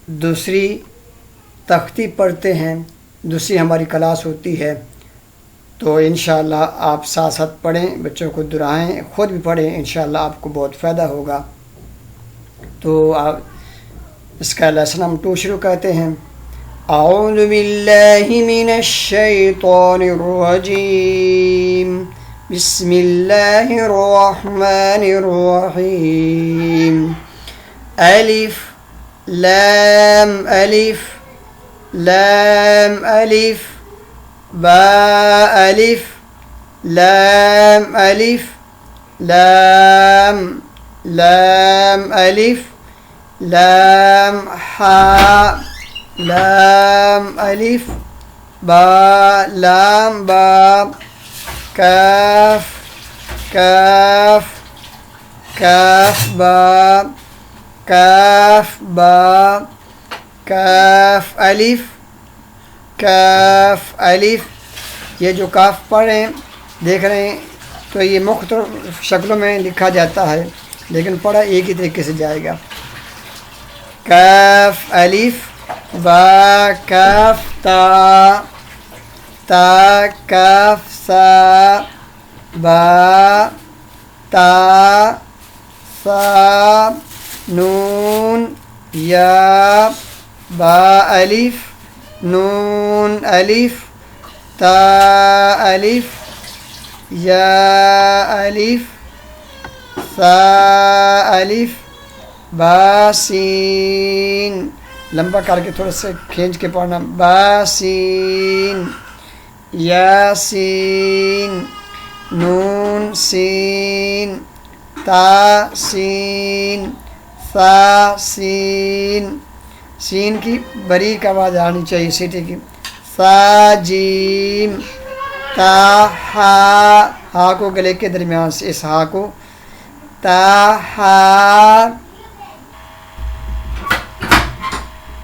دوسری تختی پڑھتے ہیں، دوسری ہماری کلاس ہوتی ہے، تو انشاءاللہ آپ ساتھ ساتھ پڑھیں، بچوں کو دہرائیں، خود بھی پڑھیں، انشاءاللہ آپ کو بہت فائدہ ہوگا۔ تو آپ اس کا لیسن ہم 2 شروع کرتے ہیں۔ اعوذ باللہ من الشیطان الرجیم، بسم اللہ الرحمن الرحیم۔ الف لام الف لام الف با الف لام الف لام لام الف لام حاء لام الف با لام با کاف کاف کاف با کاف با کاف الف کاف الف۔ یہ جو کاف پڑھ رہے ہیں دیکھ رہے ہیں تو یہ مختلف شکلوں میں لکھا جاتا ہے، لیکن پڑھا ایک ہی طریقے سے جائے گا۔ کاف الف با کاف تا تا کاف سا با تا سا نون یا با الف نون الف تا الف یا الف سا الف با سین، لمبا کر کے تھوڑا سا کھینچ کے پڑھنا، با سین یا سین نون سین تا سین سا سین، سین کی باریک آواز آنی چاہیے سیٹی کی، سا جیم تا ہا، ہا کو گلے کے درمیان سے اس ہا کو تا ہا۔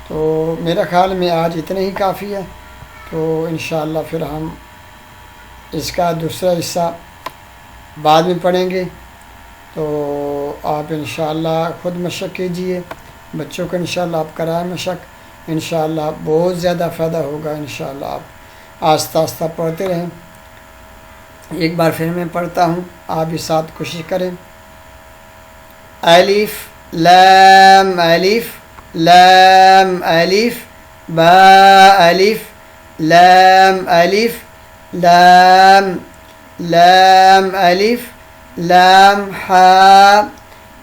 تو میرا خیال میں آج اتنا ہی کافی ہے، تو انشاءاللہ پھر ہم اس کا دوسرا حصہ بعد میں پڑھیں گے۔ تو آپ انشاءاللہ خود مشق کیجئے، بچوں کو انشاءاللہ آپ کرائیں مشق، انشاءاللہ بہت زیادہ فائدہ ہوگا۔ انشاءاللہ آپ آہستہ آہستہ پڑھتے رہیں۔ ایک بار پھر میں پڑھتا ہوں، آپ بھی ساتھ کوشش کریں۔ الف لام الف لام الف با الف لام الف لام لام الف لام حاء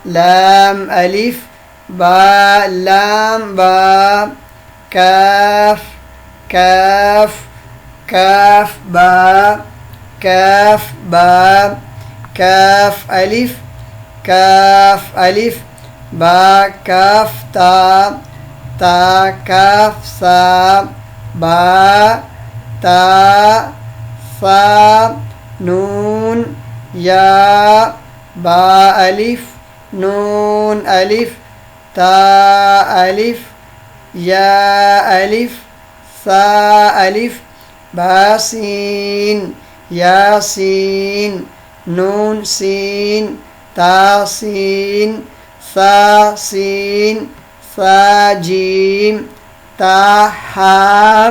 لام الف با لام با کاف کاف کاف با کاف با کاف الف با کاف تا تا کاف سا با تا سا نون یا با الف نون الف تا الف یا الف سا الف با سین یا سین نون سین تا سین سا سین سا جیم تا ہا۔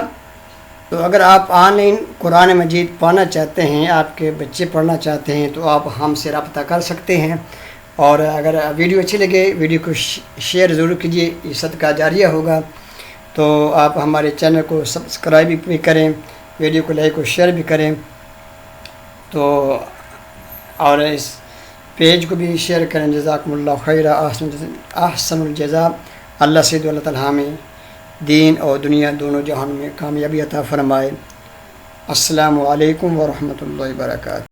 تو اگر آپ آن لائن قرآن مجید پڑھنا چاہتے ہیں، آپ کے بچے پڑھنا چاہتے ہیں، تو آپ ہم سے رابطہ کر سکتے ہیں۔ اور اگر ویڈیو اچھی لگے ویڈیو کو شیئر ضرور کیجیے، یہ صدقہ جاریہ ہوگا۔ تو آپ ہمارے چینل کو سبسکرائب بھی کریں، ویڈیو کو لائک و شیئر بھی کریں، تو اور اس پیج کو بھی شیئر کریں۔ جزاکم اللہ خیر، احسن الجزاء۔ اللہ سے اللہ تعالیٰ ہمیں دین اور دنیا دونوں جہان میں کامیابی عطا فرمائے۔ السلام علیکم ورحمۃ اللہ وبرکاتہ۔